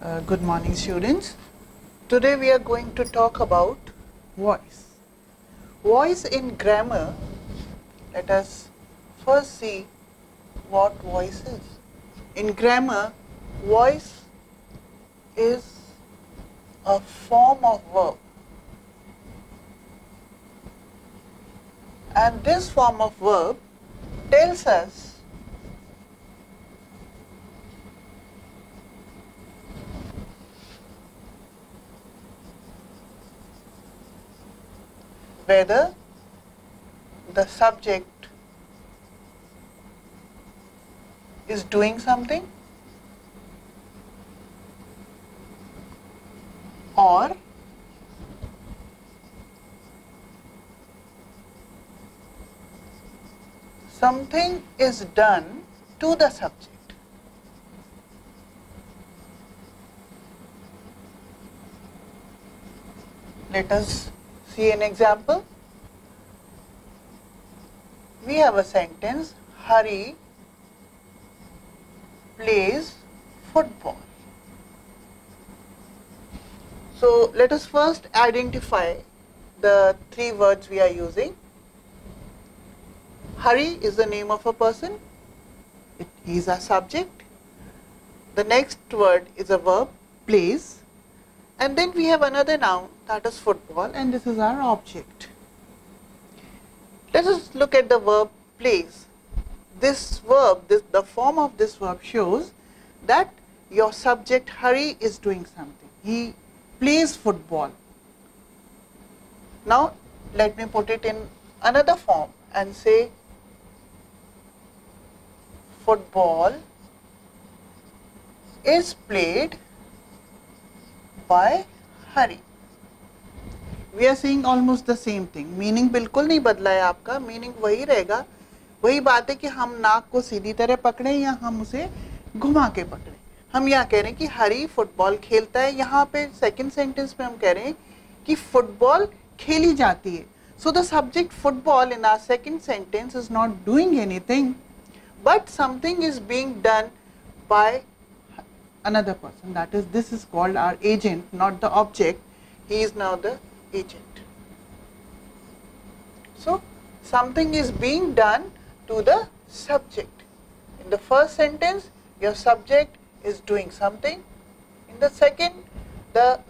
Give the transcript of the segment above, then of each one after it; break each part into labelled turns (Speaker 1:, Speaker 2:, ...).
Speaker 1: Good morning, students. Today we are going to talk about voice. Voice in grammar. Let us first see what voice is. In grammar, voice is a form of verb. And this form of verb tells us whether the subject is doing something or something is done to the subject. Let us see an example. We have a sentence, Hari plays football. So let us first identify the three words we are using. Hari is the name of a person. He is a subject. The next word is a verb, plays. And then we have another noun, that is football, and this is our object. Let us look at the verb plays. This verb, the form of this verb shows that your subject Hari is doing something. He plays football. Now let me put it in another form and say football is played by Hari. We are saying almost the same thing. Meaning बिल्कुल नहीं बदला है आपका. Meaning वही रहेगा. वही बात है कि हम नाक को सीधी तरह पकड़े या हम उसे घुमा के पकड़े. हम यहाँ कह रहे हैं कि हरी फुटबॉल खेलता है. यहाँ पे सेकंड सेंटेंस में हम कह रहे हैं कि फुटबॉल खेली जाती है. So the subject football in our second sentence is not doing anything, but something is being done by another person. That is, this is called our agent, not the object. He is now the agent. So something is being done to the subject. In the first sentence, your subject is doing something. In the second,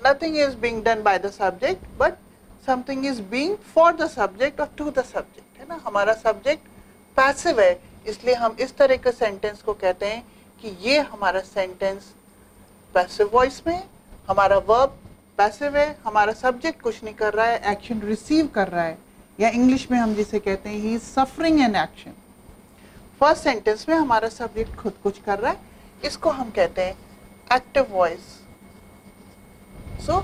Speaker 1: nothing is being done by the subject, but something is being for the subject or to the subject. है ना? हमारा subject passive है, इसलिए हम इस तरह के sentence को कहते हैं कि ये हमारा sentence पैसिव वॉइस में, हमारा वर्ब पैसिव है, हमारा सब्जेक्ट कुछ नहीं कर रहा है, एक्शन रिसीव कर रहा है, या इंग्लिश में हम जिसे कहते हैं he is suffering an action. First sentence में हमारा सब्जेक्ट खुद कुछ कर रहा है, इसको हम कहते हैं active voice. So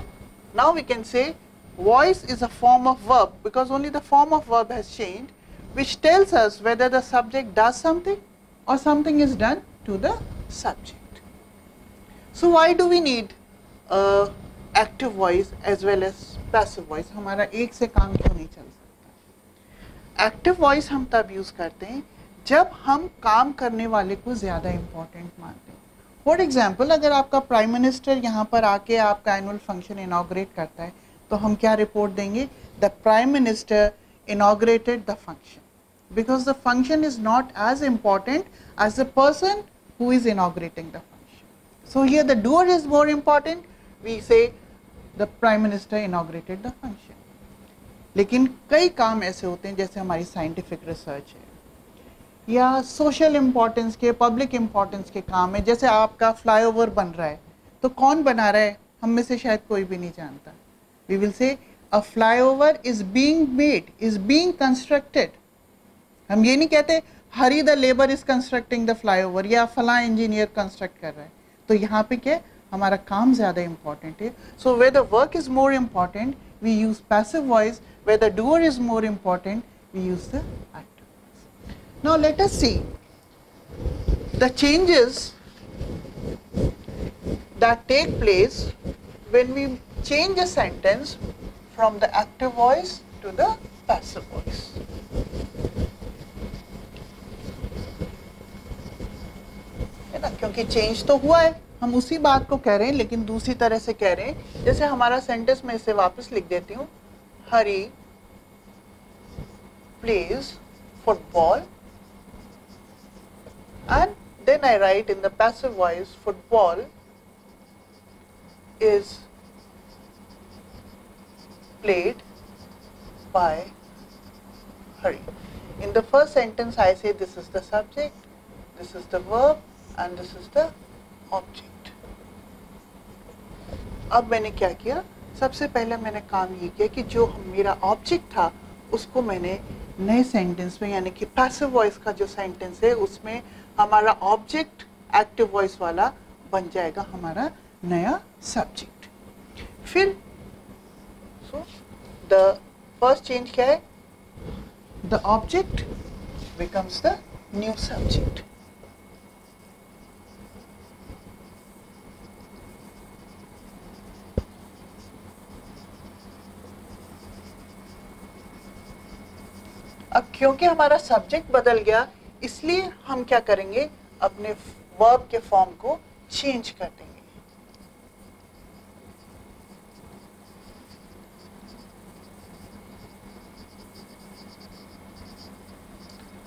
Speaker 1: now we can say voice is a form of verb because only the form of verb has changed which tells us whether the subject does something or something is done to the subject. So why do we need active voice as well as passive voice? हमारा एक से काम क्यों नहीं चल सकता? Active voice हम तब यूज़ करते हैं जब हम काम करने वाले को ज़्यादा इम्पोर्टेंट मानते हैं. फॉर एग्जाम्पल, अगर आपका प्राइम मिनिस्टर यहाँ पर आके आपका एनुअल फंक्शन इनॉग्रेट करता है तो हम क्या रिपोर्ट देंगे? The prime minister inaugurated the function because the function is not as important as the person who is inaugurating the. So here the doer is more important. We say the Prime Minister inaugurated the function. लेकिन कई काम ऐसे होते हैं जैसे हमारी scientific research है या सोशल इम्पोर्टेंस के, पब्लिक इम्पोर्टेंस के काम है. जैसे आपका फ्लाईओवर बन रहा है तो कौन बना रहा है? हम में से शायद कोई भी नहीं जानता. We will say a flyover is being made, is being constructed. हम ये नहीं कहते Hari the labour is constructing the flyover या फला इंजीनियर कंस्ट्रक्ट कर रहा है. तो यहाँ पे क्या हमारा काम ज़्यादा इम्पॉर्टेंट है. So where the work is more important we use passive voice, where the doer is more important we use the active voice. Now let us see the changes that take place when we change a sentence from the active voice to the passive voice. है ना, क्योंकि change तो हुआ है. हम उसी बात को कह रहे हैं लेकिन दूसरी तरह से कह रहे हैं। जैसे हमारा सेंटेंस में इसे वापस लिख देती हूँ, Hari plays football, and then I write in the passive voice, football is played by Hari. In the first sentence I say this is the subject, this is the verb and this is the object. अब मैंने क्या किया, सबसे पहले मैंने काम ये किया कि जो मेरा ऑब्जेक्ट था उसको मैंने नए सेंटेंस में, यानी कि पैसिव वॉइस का जो सेंटेंस है उसमें हमारा ऑब्जेक्ट एक्टिव वॉइस वाला बन जाएगा हमारा नया सब्जेक्ट। फिर द फर्स्ट चेंज क्या है, the object becomes the new subject. अब क्योंकि हमारा सब्जेक्ट बदल गया इसलिए हम क्या करेंगे, अपने वर्ब के फॉर्म को चेंज कर देंगे।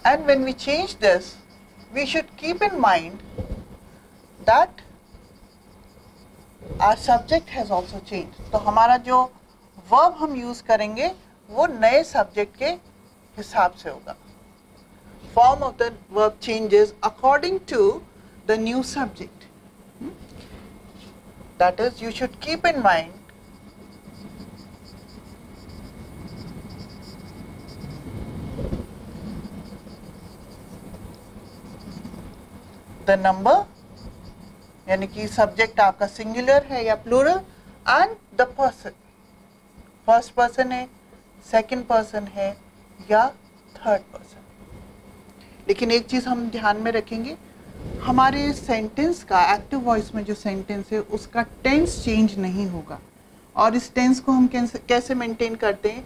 Speaker 1: And when we change this, we should keep in mind that our subject has also changed. तो हमारा जो verb हम यूज करेंगे वो नए सब्जेक्ट के हिसाब से होगा। Form of the verb changes according to the new subject. That is, you should keep in mind the number, यानी कि सब्जेक्ट आपका सिंगुलर है या plural, and the person, first person है, सेकंड पर्सन है या थर्ड पर्सन। लेकिन एक चीज़ हम ध्यान में रखेंगे, हमारे सेंटेंस का एक्टिव वॉइस में जो सेंटेंस है उसका टेंस चेंज नहीं होगा। और इस टेंस को हम कैसे मेंटेन करते हैं,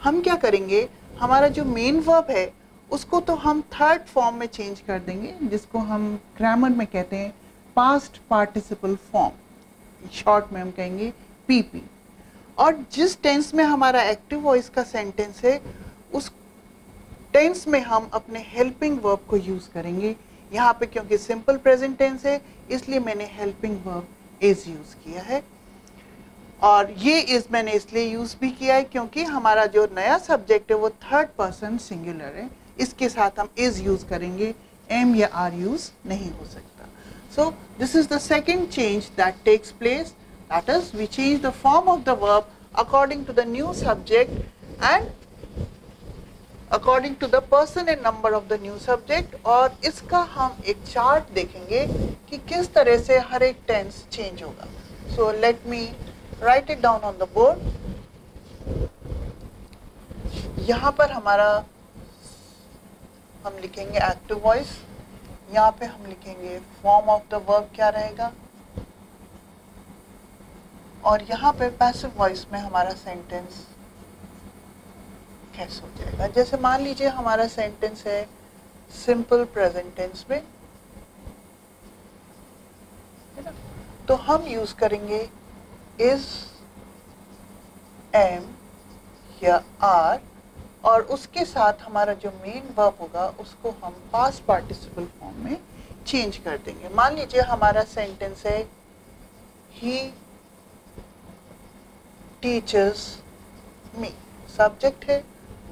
Speaker 1: हम क्या करेंगे, हमारा जो मेन वर्ब है उसको तो हम थर्ड फॉर्म में चेंज कर देंगे, जिसको हम ग्रामर में कहते हैं पास्ट पार्टिसिपल फॉर्म, शॉर्ट में हम कहेंगे पीपी। और जिस टेंस में हमारा एक्टिव वॉइस का सेंटेंस है उस टेंस में हम अपने हेल्पिंग वर्ब को यूज करेंगे। यहाँ पे क्योंकि सिंपल प्रेजेंट टेंस है इसलिए मैंने हेल्पिंग वर्ब इज यूज किया है, और ये इज मैंने इसलिए यूज भी किया है क्योंकि हमारा जो नया सब्जेक्ट है वो थर्ड पर्सन सिंगुलर है, इसके साथ हम इज यूज करेंगे, एम या आर यूज नहीं हो सकता। So this is the second change that takes place, that is we change the form of the verb according to the new subject and according to the person and number of the new subject. और इसका हम एक chart देखेंगे कि किस तरह से हर एक टेंस चेंज होगा। So let me right it down on the board. यहाँ पर हमारा हम लिखेंगे एक्टिव वॉइस, यहाँ पे हम लिखेंगे फॉर्म ऑफ द वर्ब क्या रहेगा, और यहाँ पे पैसिव वॉइस में हमारा सेंटेंस कैसे हो जाएगा। जैसे मान लीजिए हमारा सेंटेंस है सिंपल प्रेजेंट टेंस में, है ना, तो हम यूज करेंगे इज, एम या आर, और उसके साथ हमारा जो मेन वर्ब होगा उसको हम पास्ट पार्टिसिपल फॉर्म में चेंज कर देंगे। मान लीजिए हमारा सेंटेंस है ही टीचर्स मी, सब्जेक्ट है,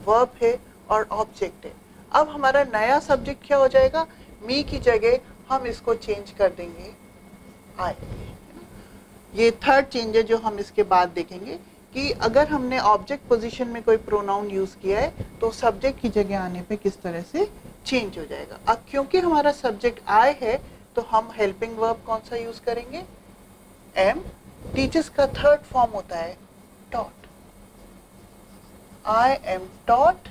Speaker 1: वर्ब है और ऑब्जेक्ट है। अब हमारा नया सब्जेक्ट क्या हो जाएगा, मी की जगह हम इसको चेंज कर देंगे आई। ये थर्ड चेंज है जो हम इसके बाद देखेंगे कि अगर हमने ऑब्जेक्ट पोजीशन में कोई प्रोनाउन यूज किया है तो सब्जेक्ट की जगह आने पे किस तरह से चेंज हो जाएगा। अब क्योंकि हमारा सब्जेक्ट आई है तो हम हेल्पिंग वर्ब कौन सा यूज करेंगे, एम। टीचर्स का थर्ड फॉर्म होता है टॉट, I am taught,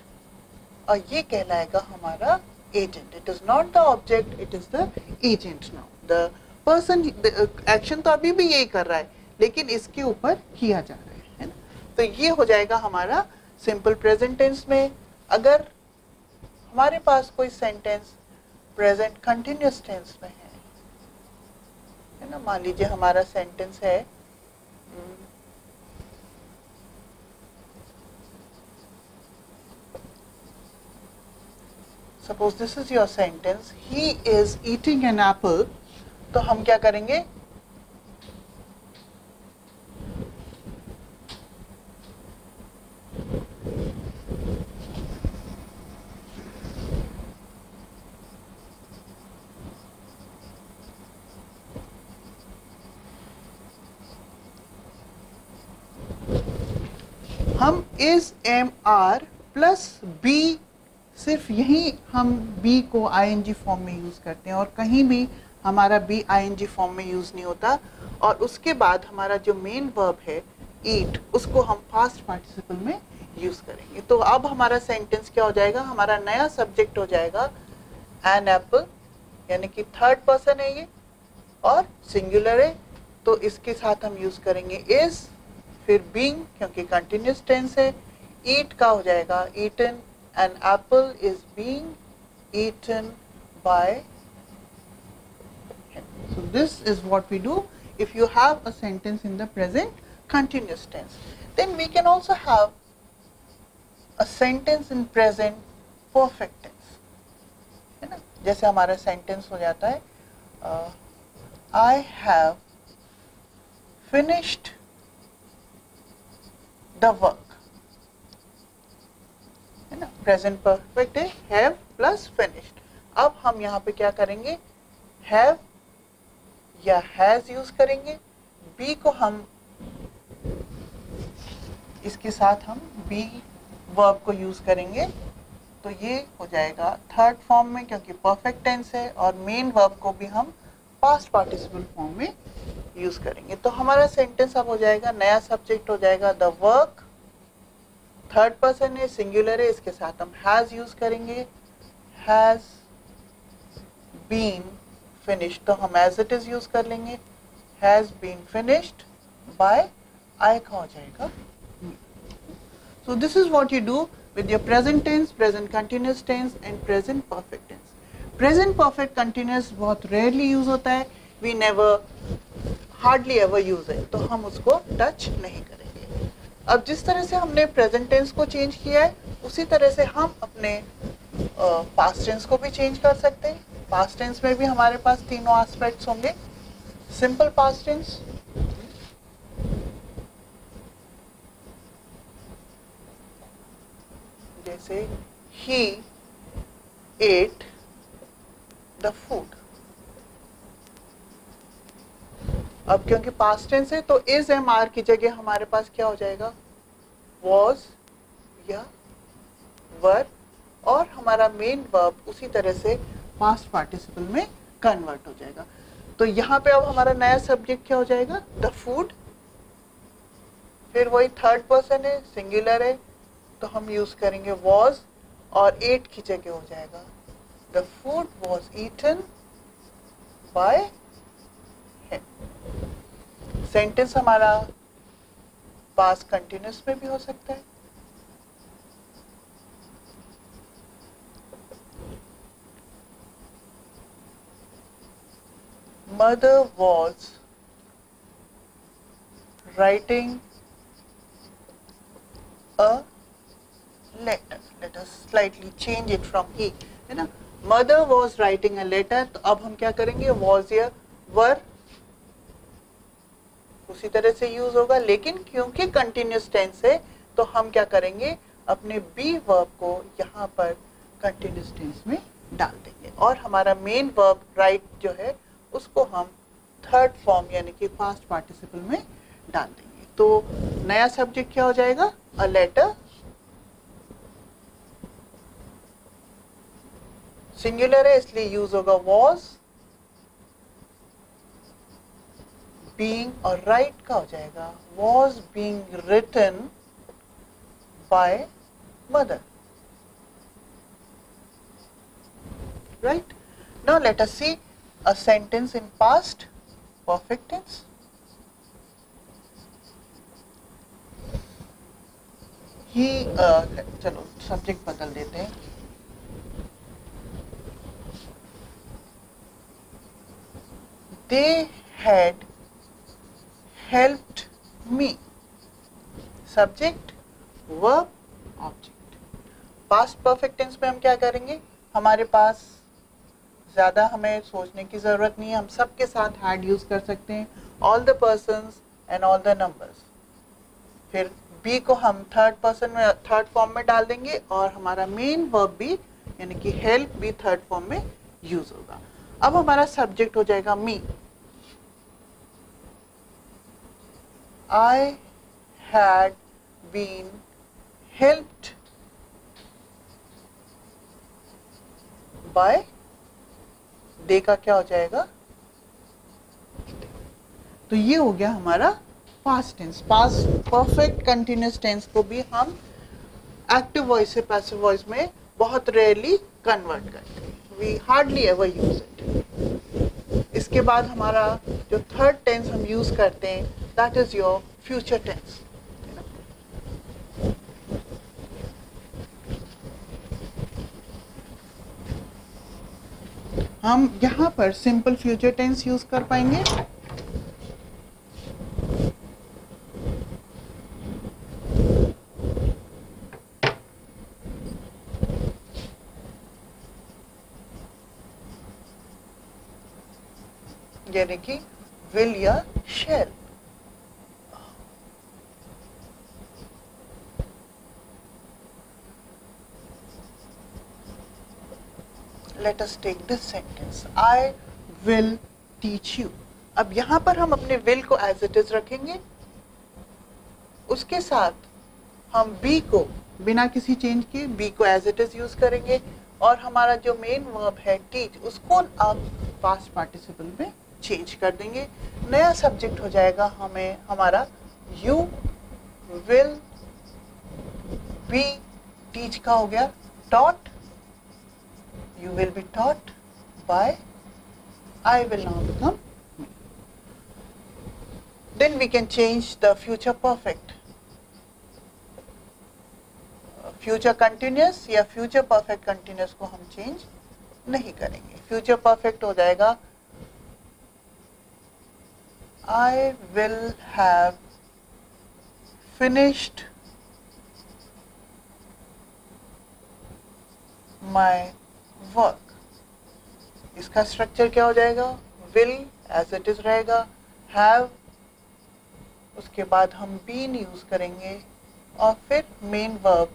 Speaker 1: और ये कहलाएगा हमारा agent. It is not the object, it is the agent. Now the person, action तो अभी भी यही कर रहा है लेकिन इसके ऊपर किया जा रहा है ना। तो ये हो जाएगा हमारा सिंपल प्रेजेंट टेंस में। अगर हमारे पास कोई सेंटेंस प्रेजेंट कंटिन्यूअस टेंस में है ना, ना, मान लीजिए हमारा सेंटेंस है suppose this is your sentence, he is eating an apple, तो हम क्या करेंगे, हम is am are plus be, सिर्फ यही हम बी को आईएनजी फॉर्म में यूज करते हैं और कहीं भी हमारा बी आईएनजी फॉर्म में यूज नहीं होता। और उसके बाद हमारा जो मेन वर्ब है ईट, उसको हम पास्ट पार्टिसिपल में यूज करेंगे। तो अब हमारा सेंटेंस क्या हो जाएगा, हमारा नया सब्जेक्ट हो जाएगा एन एप्पल, यानी कि थर्ड पर्सन है ये और सिंगुलर है, तो इसके साथ हम यूज करेंगे इज, फिर बीइंग क्योंकि कंटिन्यूस टेंस है, ईट का हो जाएगा eaten, an apple is being eaten by him. So this is what we do if you have a sentence in the present continuous tense. Then we can also have a sentence in present perfect tense, है ना। जैसे हमारा sentence हो जाता है I have finished the work, है ना। Present perfect है हैव प्लस फिनिश्ड। अब हम यहाँ पे क्या करेंगे, हैव या हैज यूज करेंगे, बी को हम इसके साथ हम बी वर्ब को यूज करेंगे, तो ये हो जाएगा थर्ड फॉर्म में क्योंकि परफेक्ट टेंस है, और मेन वर्ब को भी हम पास्ट पार्टिसिपल फॉर्म में यूज करेंगे। तो हमारा सेंटेंस अब हो जाएगा, नया सब्जेक्ट हो जाएगा द वर्क, थर्ड पर्सन है, सिंगुलर है, इसके साथ हम हैज यूज करेंगे, हैज बीन फिनिश्ड, तो हम एज इट इज यूज कर लेंगे, has been finished by, I का हो जाएगा। So this is what you do with your present tense, present continuous tense and present perfect tense. Present perfect continuous बहुत rarely use होता है, we never hardly ever use है, तो हम उसको टच नहीं करेंगे। अब जिस तरह से हमने प्रेजेंट टेंस को चेंज किया है, उसी तरह से हम अपने पास्ट टेंस को भी चेंज कर सकते हैं। पास्ट टेंस में भी हमारे पास तीनों एस्पेक्ट्स होंगे। सिंपल पास्ट टेंस, जैसे ही एट द फूड। अब क्योंकि पास्ट टेंस है तो इज एम आर की जगह हमारे पास क्या हो जाएगा, वॉज या वर, और हमारा मेन वर्ब उसी तरह से पास्ट पार्टिसिपल में कन्वर्ट हो जाएगा। तो यहाँ पे अब हमारा नया सब्जेक्ट क्या हो जाएगा, द फूड, फिर वही थर्ड पर्सन है, सिंगुलर है, तो हम यूज करेंगे वॉज, और एट की जगह हो जाएगा the food was eaten by him. Sentence हमारा पास्ट कंटिन्यूअस में भी हो सकता है। Mother was writing a letter. Let us slightly change it from he, है ना। Mother was writing a letter, तो अब हम क्या करेंगे, was या were उसी तरह से यूज होगा, लेकिन क्योंकि कंटिन्यूस टेंस है तो हम क्या करेंगे, अपने बी वर्ब को यहाँ पर कंटिन्यूस टेंस में डाल देंगे, और हमारा मेन वर्ब राइट जो है उसको हम थर्ड फॉर्म यानी कि पास्ट पार्टिसिपल में डाल देंगे। तो नया सब्जेक्ट क्या हो जाएगा, अ लेटर, सिंगुलर है इसलिए यूज होगा वॉज, बीइंग और राइट का हो जाएगा was being written by mother, right. Now let us see a sentence in past perfect tense. He चलो सब्जेक्ट बदल देते हैं, they had helped me. Subject, verb, object. Past perfect tense में हम क्या करेंगे, हमारे पास ज़्यादा हमें सोचने की ज़रूरत नहीं है, हम सबके साथ had यूज़ कर सकते हैं, all the persons and all the numbers. फिर बी को हम थर्ड पर्सन में, थर्ड फॉर्म में डाल देंगे और हमारा मेन वर्ब भी यानी कि हेल्प भी थर्ड फॉर्म में यूज होगा. अब हमारा सब्जेक्ट हो जाएगा मी. I had been helped by. दे का क्या हो जाएगा, तो ये हो गया हमारा past tense. Past perfect continuous tense को भी हम एक्टिव वॉइस से पैसिव वॉइस में बहुत रेयरली कन्वर्ट करते हैं. We hardly ever use it. इसके बाद हमारा जो थर्ड टेंस हम यूज करते हैं that is your future tense. हम यहाँ पर सिंपल फ्यूचर टेंस यूज कर पाएंगे. यानी कि विल या शैल. Let us take this sentence. I will teach you. अब यहाँ पर हम अपने will को as it is रखेंगे. उसके साथ हम be को बिना किसी चेंज के be को as it is यूज करेंगे और हमारा जो मेन वर्ब है teach उसको आप past participle में चेंज कर देंगे. नया सब्जेक्ट हो जाएगा हमें हमारा you will be. teach का हो गया taught. You will be taught by. I will now become me. Then we can change the future perfect. Future continuous या future perfect continuous को हम change नहीं करेंगे. Future perfect हो जाएगा I will have finished my work. इसका structure क्या हो जाएगा, will as it is रहेगा, have उसके बाद हम been यूज करेंगे और फिर मेन वर्ब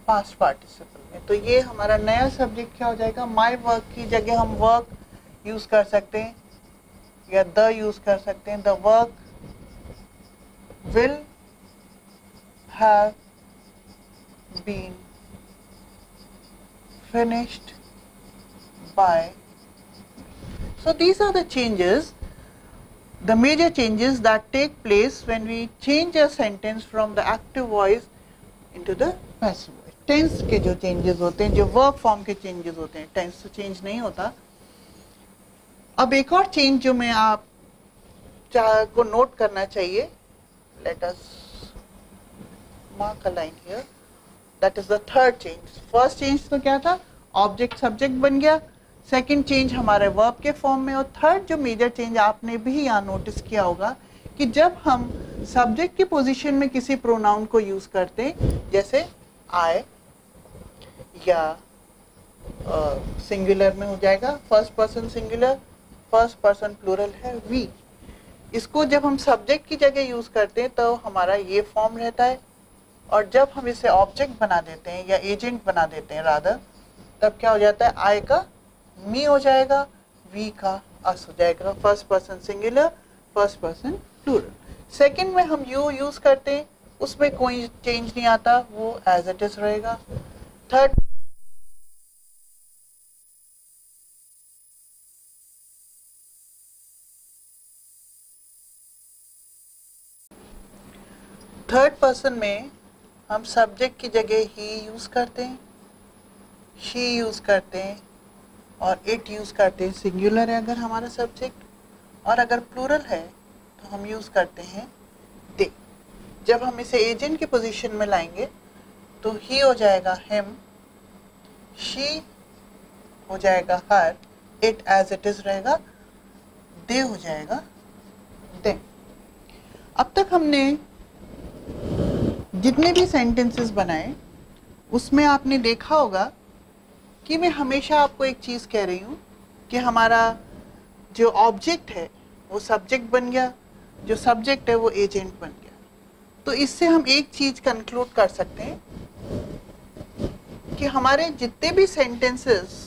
Speaker 1: पास्ट पार्टिसिपल में. तो ये हमारा नया सब्जेक्ट क्या हो जाएगा, माई वर्क की जगह हम वर्क यूज कर सकते हैं या द यूज कर सकते हैं. The work will have been finished by. So these are the changes, the major changes that take place when we change a sentence from the active voice into the passive voice. Tense के जो changes होते हैं, जो verb form के changes होते हैं, tense तो change नहीं होता. अब एक और change जो मैं आप को note करना चाहिए, let us mark a line here. That is the third change. First change तो क्या था, ऑब्जेक्ट सब्जेक्ट बन गया. सेकंड चेंज हमारे वर्ब के फॉर्म में. और थर्ड जो मेजर चेंज आपने भी यहाँ नोटिस किया होगा कि जब हम सब्जेक्ट की पोजीशन में किसी प्रोनाउन को यूज करते हैं, जैसे आई या सिंगुलर में हो जाएगा first person singular, first person plural है वी. इसको जब हम सब्जेक्ट की जगह यूज करते हैं तो हमारा ये फॉर्म रहता है. और जब हम इसे ऑब्जेक्ट बना देते हैं या एजेंट बना देते हैं रादर, तब क्या हो जाता है, आई का मी हो जाएगा, वी का अस हो जाएगा. First person singular, first person plural. Second में हम यू यूज करते हैं, उसमें कोई चेंज नहीं आता, वो एज इट इज रहेगा. थर्ड पर्सन में हम सब्जेक्ट की जगह ही यूज करते हैं, शी यूज करते हैं और इट यूज करते हैं. सिंगुलर है अगर हमारा सब्जेक्ट, और अगर प्लूरल है तो हम यूज करते हैं दे. जब हम इसे एजेंट की पोजीशन में लाएंगे तो ही हो जाएगा हिम, शी हो जाएगा हर, इट एज इट इज रहेगा, दे हो जाएगा दे। अब तक हमने जितने भी सेंटेंसेस बनाए उसमें आपने देखा होगा कि मैं हमेशा आपको एक चीज़ कह रही हूँ कि हमारा जो ऑब्जेक्ट है वो सब्जेक्ट बन गया, जो सब्जेक्ट है वो एजेंट बन गया। तो इससे हम एक चीज़ कंक्लूड कर सकते हैं कि हमारे जितने भी सेंटेंसेस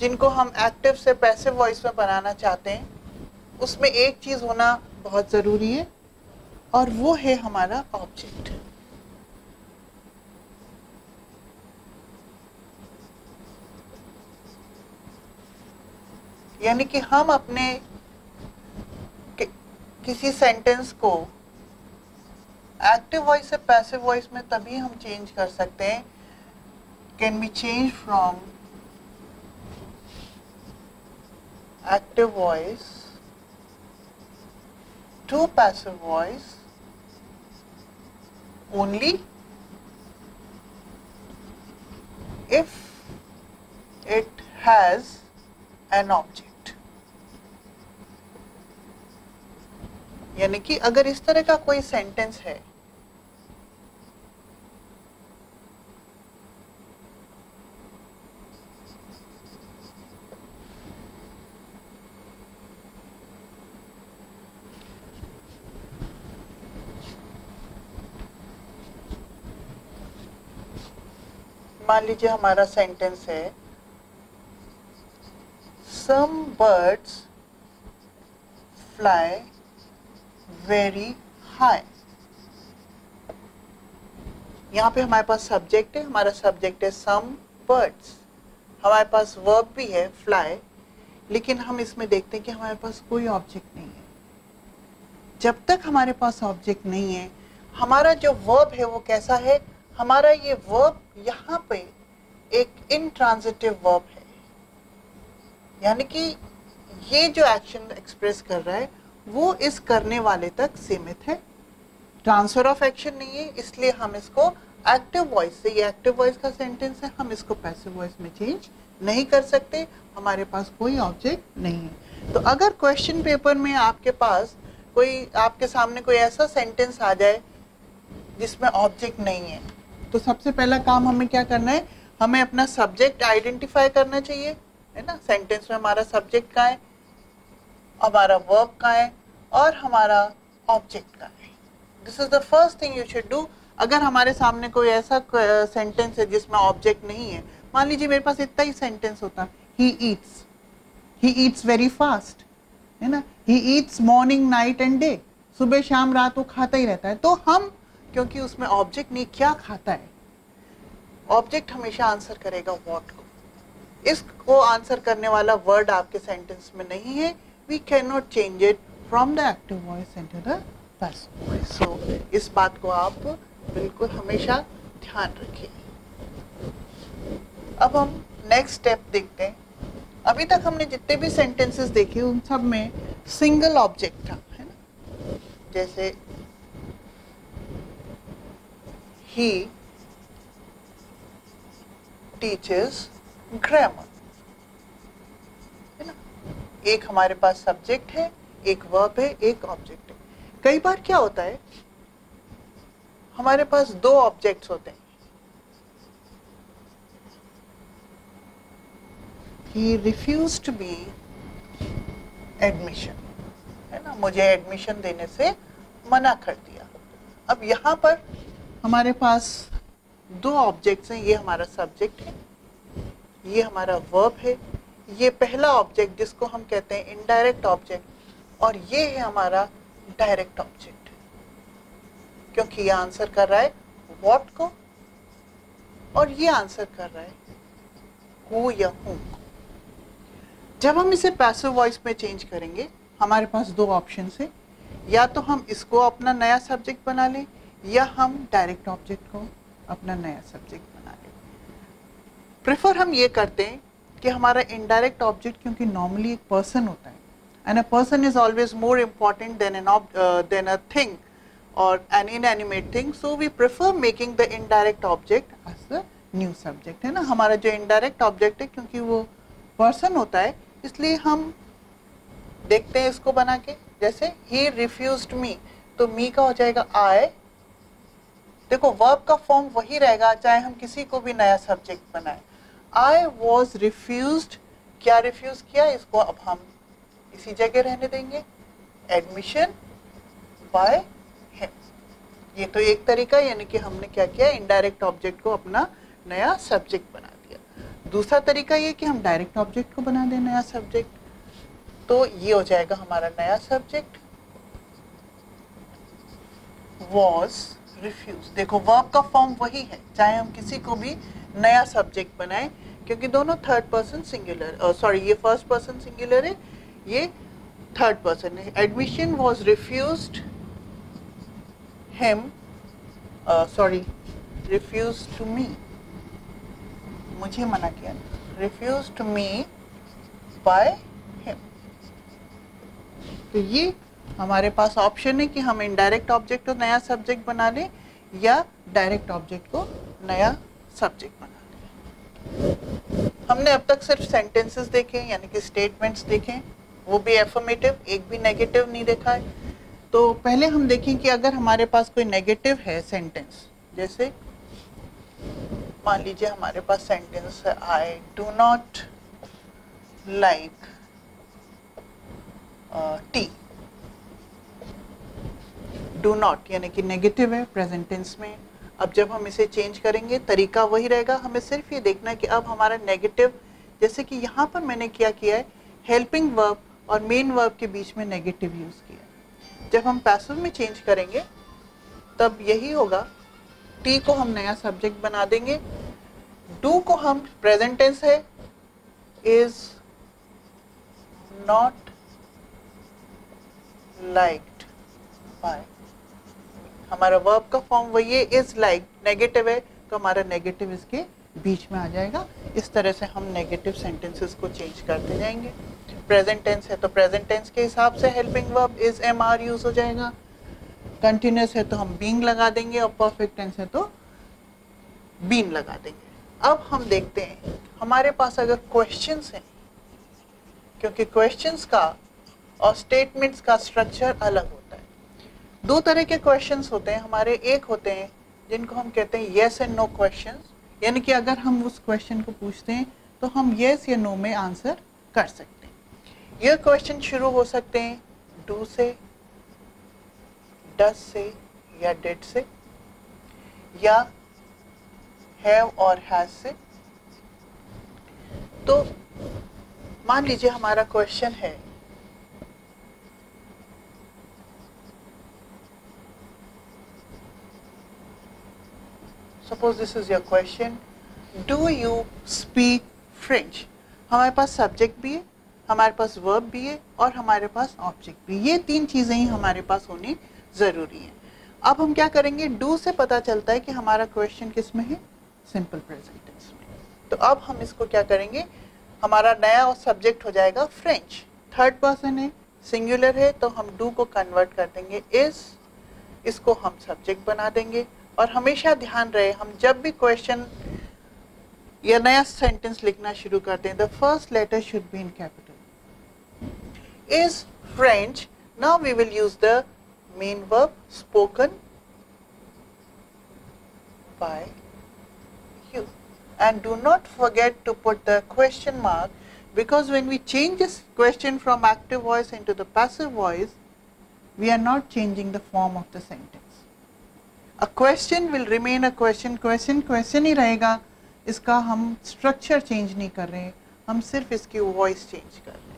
Speaker 1: जिनको हम एक्टिव से पैसिव वॉइस में बनाना चाहते हैं उसमें एक चीज़ होना बहुत ज़रूरी है और वो है हमारा ऑब्जेक्ट। यानी कि हम अपने किसी सेंटेंस को एक्टिव वॉइस से पैसिव वॉइस में तभी हम चेंज कर सकते हैं, can be change from active voice to passive voice only if it has an object। यानी कि अगर इस तरह का कोई सेंटेंस है मान लीजिए हमारा सेंटेंस है some birds fly very high। यहाँ पे हमारे पास सब्जेक्ट है, हमारा सब्जेक्ट है some birds, हमारे पास वर्ब भी है fly, लेकिन हम इसमें देखते हैं कि हमारे पास कोई ऑब्जेक्ट नहीं है। जब तक हमारे पास ऑब्जेक्ट नहीं है हमारा जो वर्ब है वो कैसा है, हमारा ये वर्ब यहाँ पे एक इंट्रांजिटिव वर्ब है। यानी कि ये जो एक्शन एक्सप्रेस कर रहा है वो इस करने वाले तक सीमित है, ट्रांसफर ऑफ एक्शन नहीं है, इसलिए हम इसको एक्टिव वॉइस से, ये एक्टिव वॉइस का सेंटेंस है, हम इसको पैसिव वॉइस में चेंज नहीं कर सकते, हमारे पास कोई ऑब्जेक्ट नहीं है। तो अगर क्वेश्चन पेपर में आपके पास कोई, आपके सामने कोई ऐसा सेंटेंस आ जाए जिसमें ऑब्जेक्ट नहीं है, तो सबसे पहला काम हमें क्या करना है, हमें अपना सब्जेक्ट आइडेंटिफाई करना चाहिए, है ना। सेंटेंस में हमारा सब्जेक्ट कहाँ है, हमारा वर्ब कहाँ है और हमारा ऑब्जेक्ट कहाँ है। This is the first thing you should do. अगर हमारे सामने कोई ऐसा सेंटेंस है जिसमें ऑब्जेक्ट नहीं है, मान लीजिए मेरे पास इतना ही सेंटेंस होता, ही ईट्स वेरी फास्ट, है ना, he eats morning night and day, सुबह शाम रात वो खाता ही रहता है। तो हम, क्योंकि उसमें ऑब्जेक्ट नहीं, क्या खाता है, ऑब्जेक्ट हमेशा आंसर करेगा व्हाट को। इसको आंसर करने वाला वर्ड आपके सेंटेंस में नहीं है, we can not change it from the active voice into the passive voice. So इस बात को आप बिल्कुल हमेशा ध्यान रखिए। अब हम नेक्स्ट स्टेप देखते हैं। अभी तक हमने जितने भी सेंटेंसेस देखे उन सब में सिंगल ऑब्जेक्ट था, है ना। जैसे he teaches grammar, है ना। एक हमारे पास सब्जेक्ट है, एक वर्ब है, एक ऑब्जेक्ट है। कई बार क्या होता है, हमारे पास दो ऑब्जेक्ट्स होते हैं, he refused me admission, है ना, मुझे एडमिशन देने से मना कर दिया। अब यहाँ पर हमारे पास दो ऑब्जेक्ट्स हैं, ये हमारा सब्जेक्ट है, ये हमारा वर्ब है, ये पहला ऑब्जेक्ट जिसको हम कहते हैं इनडायरेक्ट ऑब्जेक्ट, और ये है हमारा डायरेक्ट ऑब्जेक्ट, क्योंकि ये आंसर कर रहा है व्हाट को और ये आंसर कर रहा है हु या whom को। जब हम इसे पैसिव वॉइस में चेंज करेंगे हमारे पास दो ऑप्शंस हैं, या तो हम इसको अपना नया सब्जेक्ट बना लें या हम डायरेक्ट ऑब्जेक्ट को अपना नया सब्जेक्ट बना लें। प्रेफर हम ये करते हैं कि हमारा इनडायरेक्ट ऑब्जेक्ट, क्योंकि नॉर्मली एक पर्सन होता है and a person is always more important than a thing or an inanimate thing, so we prefer making the indirect object as the new subject, है ना। हमारा जो इनडायरेक्ट ऑब्जेक्ट है, क्योंकि वो पर्सन होता है, इसलिए हम देखते हैं इसको बना के, जैसे ही रिफ्यूज्ड मी, तो मी का हो जाएगा आई। देखो वर्ब का फॉर्म वही रहेगा चाहे हम किसी को भी नया सब्जेक्ट बनाए। आई वॉज रिफ्यूज्ड, क्या रिफ्यूज किया, इसको अब हम इसी जगह रहने देंगे, एडमिशन बाय हिम। ये तो एक तरीका, यानी कि हमने क्या किया, इनडायरेक्ट ऑब्जेक्ट को अपना नया सब्जेक्ट बना दिया। दूसरा तरीका ये कि हम डायरेक्ट ऑब्जेक्ट को बना दें नया सब्जेक्ट, तो ये हो जाएगा हमारा नया सब्जेक्ट was refused। देखो वर्ब का फॉर्म वही है चाहे हम किसी को भी नया सब्जेक्ट बनाएं, क्योंकि दोनों थर्ड पर्सन सिंगुलर, सॉरी ये फर्स्ट पर्सन सिंगुलर है, ये थर्ड पर्सन है। Admission was refused him, sorry refused to me, मुझे मना किया, refused to me by him। तो ये हमारे पास ऑप्शन है कि हम इनडायरेक्ट ऑब्जेक्ट को नया सब्जेक्ट बना लें या डायरेक्ट ऑब्जेक्ट को नया सब्जेक्ट बना लें। हमने अब तक सिर्फ सेंटेंसेस देखे, यानी कि स्टेटमेंट्स देखे, वो भी एफर्मेटिव, एक भी नेगेटिव नहीं देखा है। तो पहले हम देखें कि अगर हमारे पास कोई नेगेटिव है सेंटेंस, जैसे मान लीजिए हमारे पास सेंटेंस है I do not like T. Do not यानी कि नेगेटिव है प्रेजेंट टेंस में। अब जब हम इसे चेंज करेंगे तरीका वही रहेगा, हमें सिर्फ ये देखना है कि अब हमारा नेगेटिव, जैसे कि यहाँ पर मैंने क्या किया है, हेल्पिंग वर्ब और मेन वर्ब के बीच में नेगेटिव यूज किया। जब हम पैसिव में चेंज करेंगे तब यही होगा, टी को हम नया सब्जेक्ट बना देंगे, डू को हम प्रेजेंट टेंस है, इज नॉट लाइक्ड बाय, हमारा वर्ब का फॉर्म वही है, इज लाइक, नेगेटिव है तो हमारा नेगेटिव इसके बीच में आ जाएगा। इस तरह से हम नेगेटिव सेंटेंसेस को चेंज करते जाएंगे। प्रेजेंट टेंस है तो प्रेजेंट टेंस के हिसाब से helping verb is am are use हो जाएगा, कंटिन्यूस है तो हम बीइंग लगा देंगे और परफेक्ट टेंस है तो बीन लगा देंगे। अब हम देखते हैं हमारे पास अगर क्वेश्चंस हैं, क्योंकि क्वेश्चंस का और स्टेटमेंट्स का स्ट्रक्चर अलग होता है। दो तरह के क्वेश्चंस होते हैं हमारे, एक होते हैं जिनको हम कहते हैं येस एंड नो क्वेश्चंस, यानी कि अगर हम उस क्वेश्चन को पूछते हैं तो हम येस या नो में आंसर कर सकते हैं। यह क्वेश्चन शुरू हो सकते हैं डू से, डज से या डिड से, या हैव और हैज से। तो मान लीजिए हमारा क्वेश्चन है suppose this is your question, do you speak French. हमारे पास सब्जेक्ट भी है, हमारे पास वर्ब भी है और हमारे पास ऑब्जेक्ट भी, ये तीन चीजें ही हमारे पास होनी जरूरी है। अब हम क्या करेंगे, डू से पता चलता है कि हमारा क्वेश्चन किस में है, सिंपल प्रेजेंट टेंस में। तो अब हम इसको क्या करेंगे, हमारा नया सब्जेक्ट हो जाएगा फ्रेंच, थर्ड पर्सन है, सिंगुलर है, तो हम डू को कन्वर्ट कर देंगे इज, इसको हम सब्जेक्ट बना देंगे। और हमेशा ध्यान रहे हम जब भी क्वेश्चन या नया सेंटेंस लिखना शुरू करते हैं, the first letter should be in capital. Is French, now we will use the main verb spoken by you, and do not forget to put the question mark, because when we change this question from active voice into the passive voice, we are not changing the form of the sentence. A question will remain a question, question question ही रहेगा, इसका हम structure change नहीं कर रहे हैं, हम सिर्फ इसकी वॉइस चेंज कर रहे हैं।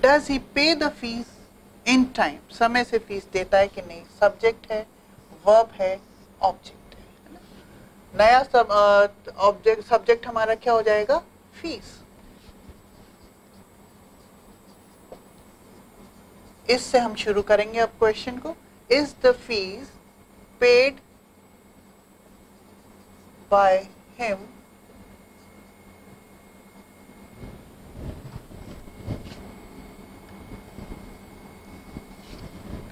Speaker 1: Does he pay the fees in time? समय से फीस देता है कि नहीं, सब्जेक्ट है, वर्ब है, ऑब्जेक्ट है ना। नया सब ऑब्जेक्ट सब्जेक्ट हमारा क्या हो जाएगा, फीस। इससे हम शुरू करेंगे अब क्वेश्चन को, is the fees paid by him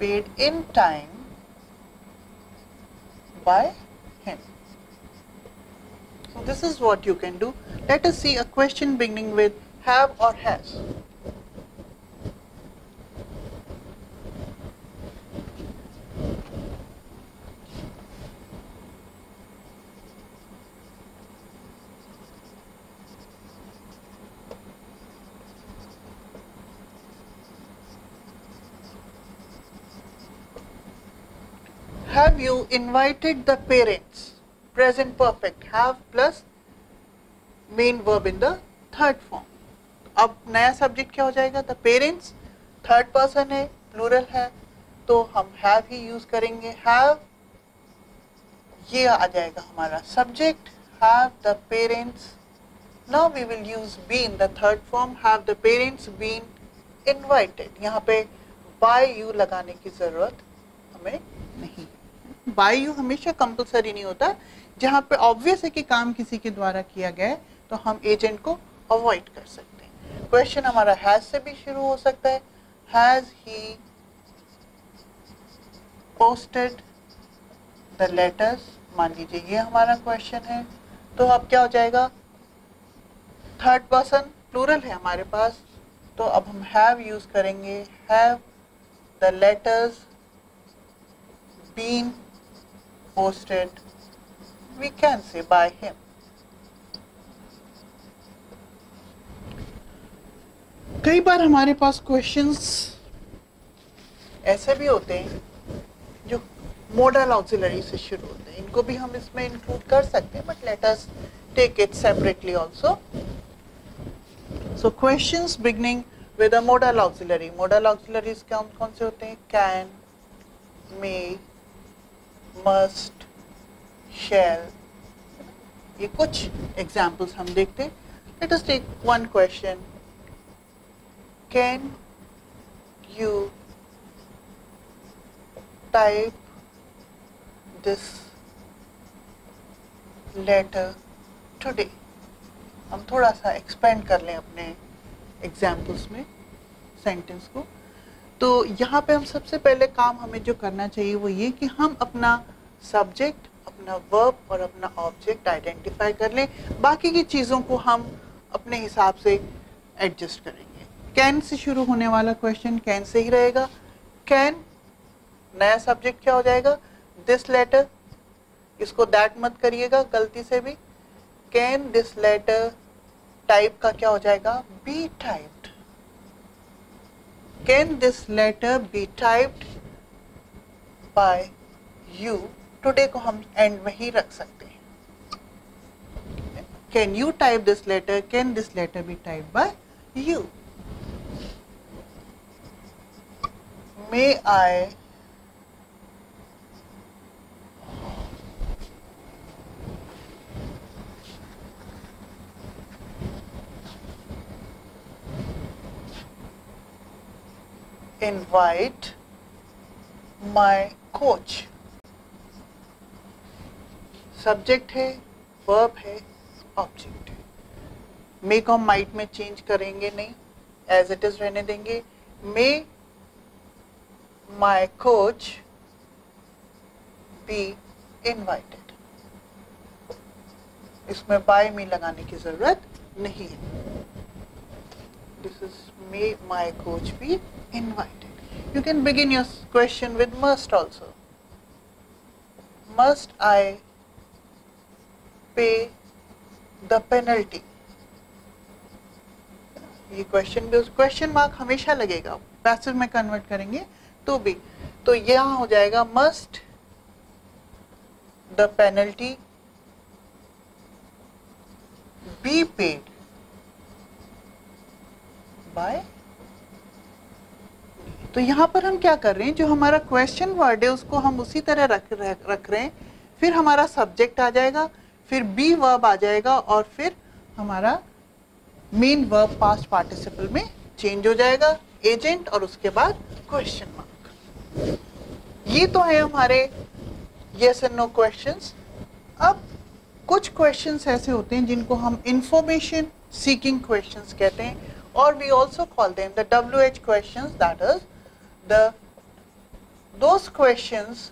Speaker 1: paid in time by him. So this is what you can do. Let us see a question beginning with have or has. Have you invited the parents? Present perfect. Have plus main verb in the third form. अब नया subject क्या हो जाएगा? The parents, third person है, plural है, तो हम have he use करेंगे. Have, ये आ जाएगा हमारा subject. Have the parents. Now we will use be in the third form. Have the parents been invited? यहाँ पे by you लगाने की जरूरत हमें नहीं. बाय यू हमेशा कंपलसरी नहीं होता. जहाँ पे ऑब्वियस है कि काम किसी के द्वारा किया गया है तो हम एजेंट को अवॉइड कर सकते हैं. क्वेश्चन हमारा हैज से भी शुरू हो सकता है. Has he posted the letters? मान लीजिए ये हमारा क्वेश्चन है, तो अब क्या हो जाएगा? थर्ड पर्सन प्लूरल है हमारे पास, तो अब हम हैव यूज करेंगे. Have the letters been posted? We can say by him. कई बार हमारे पास क्वेश्चंस ऐसे भी होते हैं जो मॉडल ऑक्सिलरी से शुरू होते हैं. इनको भी हम इसमें इंक्लूड कर सकते हैं, but let us take it separately also. So questions beginning with a modal auxiliary. Modal auxiliaries कौन कौन से होते हैं? Can, may, must, shall. ये कुछ एग्जाम्पल्स हम देखते हैं. Let us take one question. Can you type this letter today? हम थोड़ा सा एक्सपेंड कर लें अपने एग्जाम्पल्स में सेंटेंस को. तो यहाँ पे हम सबसे पहले काम हमें जो करना चाहिए वो ये कि हम अपना सब्जेक्ट, अपना वर्ब और अपना ऑब्जेक्ट आइडेंटिफाई कर लें. बाकी की चीज़ों को हम अपने हिसाब से एडजस्ट करेंगे. कैन से शुरू होने वाला क्वेश्चन कैन से ही रहेगा. कैन, नया सब्जेक्ट क्या हो जाएगा? This letter. इसको दैट मत करिएगा गलती से भी. कैन दिस लेटर, टाइप का क्या हो जाएगा? Be typed. Can this letter be typed by you? Today को हम end में ही रख सकते हैं. Can you type this letter? Can this letter be typed by you? May I invite my coach? Subject है, वर्ब है, ऑब्जेक्ट है. मे को हम माइट में चेंज करेंगे नहीं, एज इट इज रहने देंगे. मे माई कोच बी इनवाइटेड. इसमें बाय मी लगाने की जरूरत नहीं है. This is may my coach be invited. You can begin your question with must also. Must I pay the penalty? ये क्वेश्चन भी, क्वेश्चन मार्क हमेशा लगेगा. पैसिव में कन्वर्ट करेंगे तो भी, तो यहाँ हो जाएगा must the penalty be paid by. तो यहाँ पर हम क्या कर रहे हैं, जो हमारा क्वेश्चन वर्ड है उसको हम उसी तरह रख रहे हैं. फिर हमारा सब्जेक्ट आ जाएगा, फिर बी वर्ब आ जाएगा और फिर हमारा मेन वर्ब पास्ट पार्टिसिपल में चेंज हो जाएगा, एजेंट और उसके बाद क्वेश्चन मार्क. ये तो है हमारे यस एंड नो क्वेश्चंस. अब कुछ क्वेश्चंस ऐसे होते हैं जिनको हम इंफॉर्मेशन सीकिंग क्वेश्चंस कहते हैं, or we also call them the WH questions, that is the those questions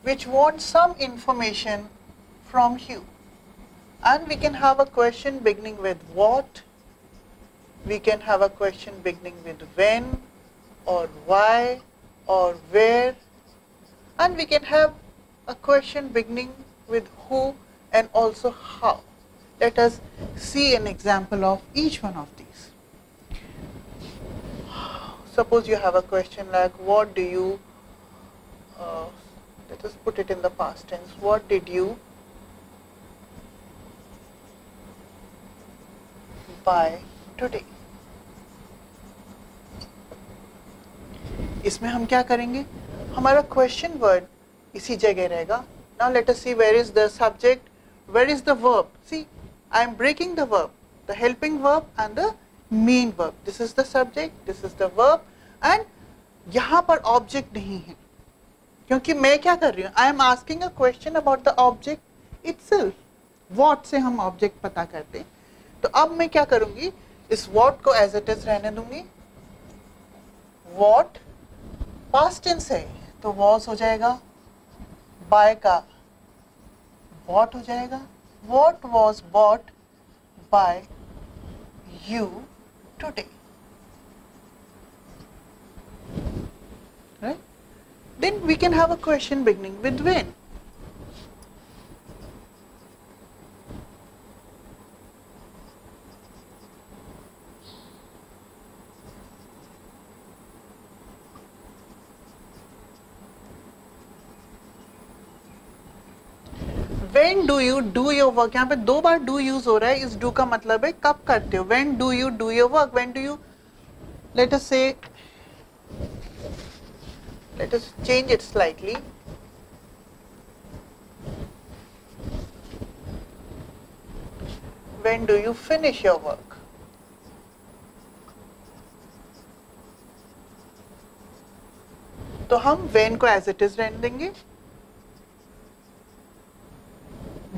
Speaker 1: which want some information from you. And we can have a question beginning with what, we can have a question beginning with when or why or where, and we can have a question beginning with who and also how. Let us see an example of each one of these. Suppose you have a question like, what do you, let us put it in the past tense, what did you buy today? इसमें हम क्या करेंगे, हमारा question word इसी जगह रहेगा. Now let us see where is the subject, where is the verb. See, I am breaking the verb, the helping verb and the main verb. This is the subject, this is the verb, and यहाँ पर object नहीं है, क्योंकि मैं क्या कर रही हूँ, I am asking a question about the object itself. What से हम object पता करते हैं. तो अब मैं क्या करूँगी, इस what को as it is रहने दूंगी. What past tense है तो was हो जाएगा, buy का bought हो जाएगा. What was bought by you today? Right? Then we can have a question beginning with when. When do you do your work? यहाँ पे दो बार do use हो रहा है. इस do का मतलब है कब करते हो. When do you do your work? When do you, let us say, let us change it slightly. When do you finish your work? तो हम when को as it is रहने देंगे.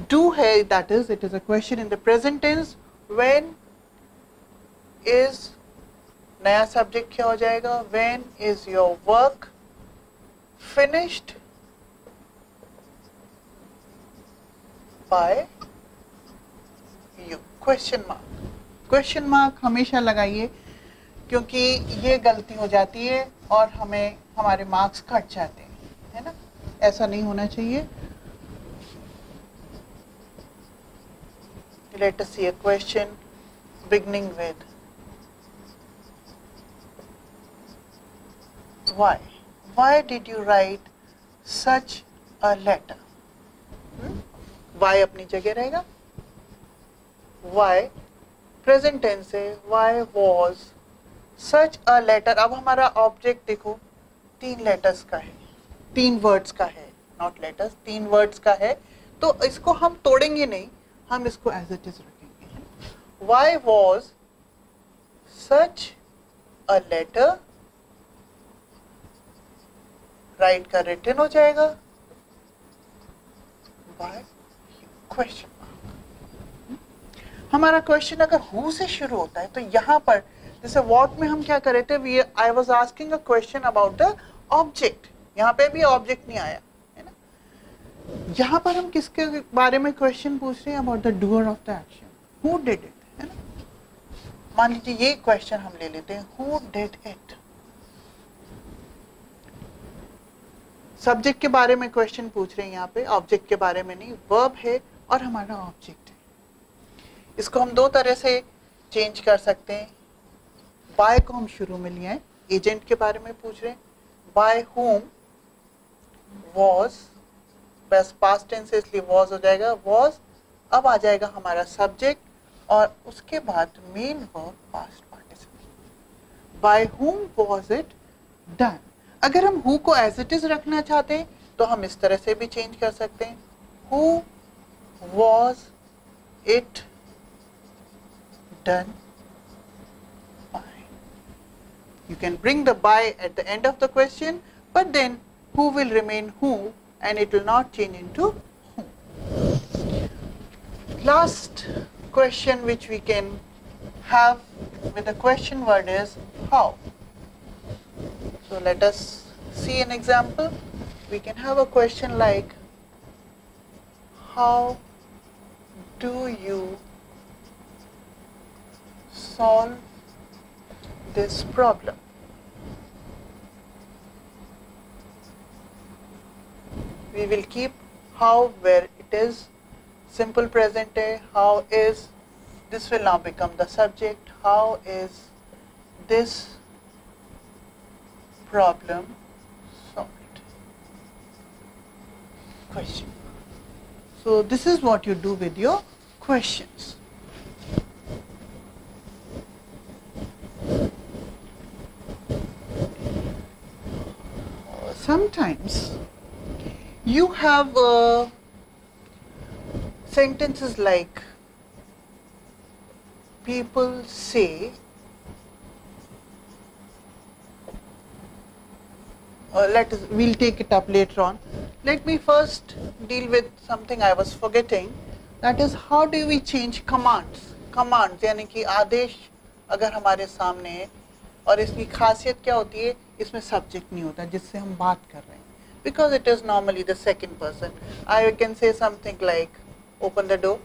Speaker 1: Do है, that is, it is a question in the present tense. When is, नया subject क्या हो जाएगा, when is your work finished by you? Question mark. Question mark हमेशा लगाइए, क्योंकि ये गलती हो जाती है और हमें हमारे मार्क्स कट जाते हैं, है ना. ऐसा नहीं होना चाहिए. Let us see a question beginning with why. Why did you write such a letter? Why अपनी जगह रहेगा. Why present tense है. Why was such a letter. अब हमारा object देखो 3 letters का है, 3 words का है, not letters, 3 words का है. तो इसको हम तोड़ेंगे नहीं, हम इसको as it is रखेंगे. Why was such a letter, write का written हो जाएगा, by question mark. हमारा question अगर who से शुरू होता है तो यहाँ पर जैसे what में हम क्या कर रहे थे, I was asking a question about the object. यहाँ पे भी object नहीं आया, यहाँ पर हम किसके बारे में क्वेश्चन पूछ रहे हैं, about the doer of the action, who did it, है ना. मान लीजिए ये क्वेश्चन हम ले लेते हैं, हु डिड इट. सब्जेक्ट के बारे में क्वेश्चन पूछ रहे हैं यहाँ पे, ऑब्जेक्ट के बारे में नहीं. वर्ब है और हमारा ऑब्जेक्ट है. इसको हम दो तरह से चेंज कर सकते हैं. बाय को हम शुरू में लिया है, एजेंट के बारे में पूछ रहे हैं. बाय होम वॉज, बस पास्ट टेंस इसलिए वॉज हो जाएगा, वॉज. अब आ जाएगा हमारा सब्जेक्ट और उसके बाद main verb past participle. By whom was it done. अगर हम who co as it is रखना चाहते हैं तो हम इस तरह से भी चेंज कर सकते हैं, who was it done by. You can bring the by at the end of the question, but then who will remain who and it will not change into who. Last question which we can have with the question word is how. So let us see an example. We can have a question like, how do you solve this problem? We will keep how where it is simple present है, how is, this will now become the subject, how is this problem solved? Question. So this is what you do with your questions. Sometimes you have sentences like, people say, we'll take it up later on. Let me first deal with something I was forgetting. That is, how do we change commands? Commands यानी कि आदेश अगर हमारे सामने है और इसकी खासियत क्या होती है, इसमें सब्जेक्ट नहीं होता जिससे हम बात कर रहे हैं, because it is normally the second person. I can say something like, open the door,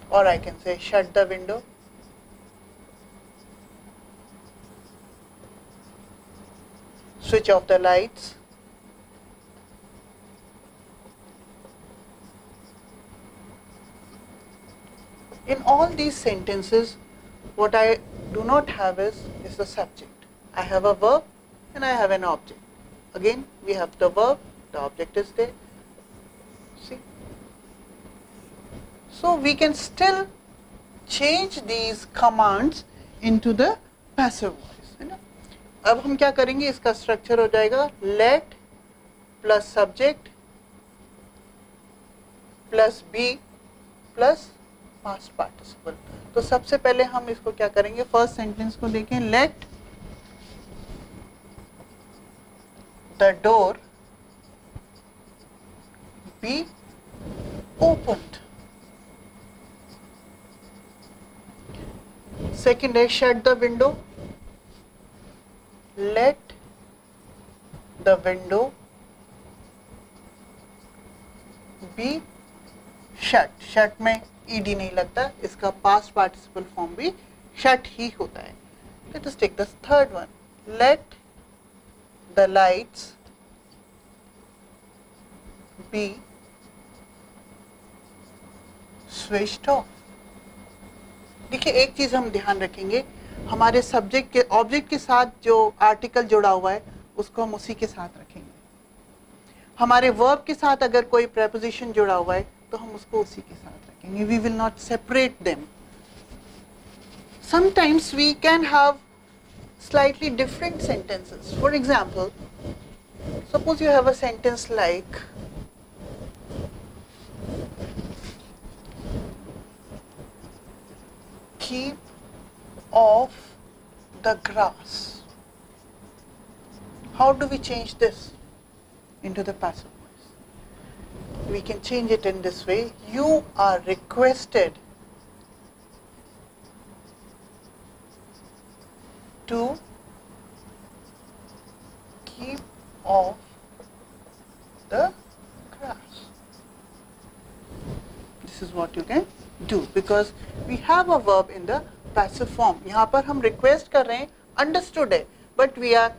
Speaker 1: or I can say shut the window. Switch off the lights. In all these sentences, what I do not have is the subject. I have a verb and I have an object. Again, we have the verb, the object is there. See? So we can still change these commands into the passive voice. है ना? अब हम क्या करेंगे, इसका structure हो जाएगा let plus subject plus be plus past participle. तो सबसे पहले हम इसको क्या करेंगे, फर्स्ट सेंटेंस को देखें. Let the door be opened. Second है shut the window. Let the window be shut. Shut में ईडी नहीं लगता, इसका पास्ट पार्टिसिपल फॉर्म भी शट ही होता है. Let us take the third one. Let the lights be switched off. देखिए एक चीज हम ध्यान रखेंगे, हमारे सब्जेक्ट के ऑब्जेक्ट के साथ जो आर्टिकल जुड़ा हुआ है उसको हम उसी के साथ रखेंगे. हमारे वर्ब के साथ अगर कोई प्रेपोजिशन जुड़ा हुआ है तो हम उसको उसी के साथ रखेंगे. We will not separate them. Sometimes we can have slightly different sentences. For example, suppose you have a sentence like, keep off the grass. How do we change this into the passive voice? We can change it in this way. You are requested to keep off the grass. This is what you can do because we have a verb in the passive form. यहाँ पर हम request कर रहे हैं, understood है, but we are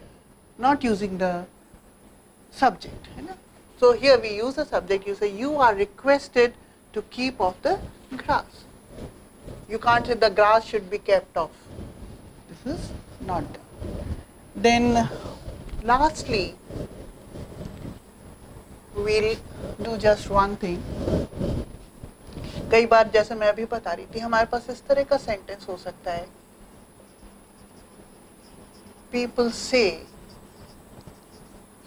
Speaker 1: not using the subject, है ना? So here we use a subject. You say you are requested to keep off the grass. You can't say the grass should be kept off. This is not done. Then lastly, we'll do just one thing. कई बार जैसे मैं अभी बता रही थी, हमारे पास इस तरह का सेंटेंस हो सकता है. People say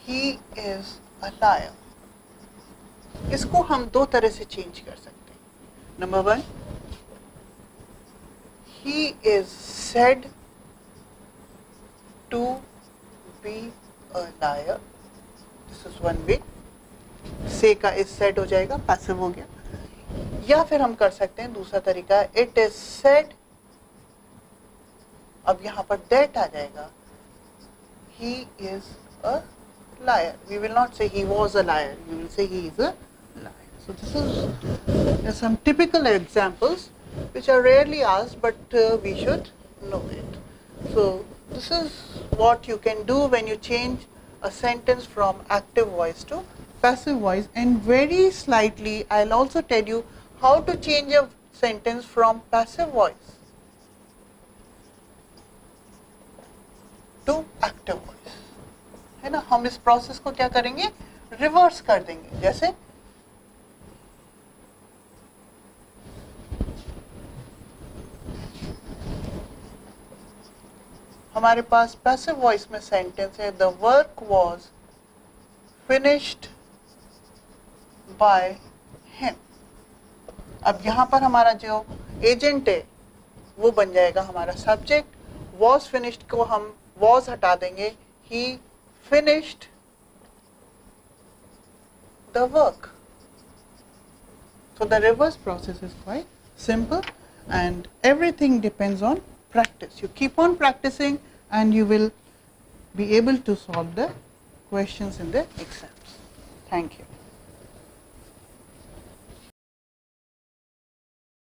Speaker 1: he is a liar. इसको हम दो तरह से चेंज कर सकते हैं. Number one, he is said to be a liar. This is one way. say का is said हो जाएगा, passive हो गया. या फिर हम कर सकते हैं दूसरा तरीका, it is said. अब यहाँ पर that आ जाएगा. he is a liar. We will not say he was a liar, we will say he is a liar. So this is, there are some typical examples which are rarely asked, but we should know it. So this is what you can do when you change a sentence from active voice to passive voice, and very slightly I will also tell you how to change a sentence from passive voice to active voice, है ना. हम इस process को क्या करेंगे, reverse कर देंगे. जैसे हमारे पास पैसिव वॉइस में सेंटेंस है, the work was finished by him. अब यहाँ पर हमारा जो एजेंट है वो बन जाएगा हमारा सब्जेक्ट. वॉज फिनिश्ड को हम वॉज हटा देंगे, ही finished the work. So the reverse process is quite simple, and everything depends on practice. You keep on practicing and you will be able to solve the questions in the exams. Thank you.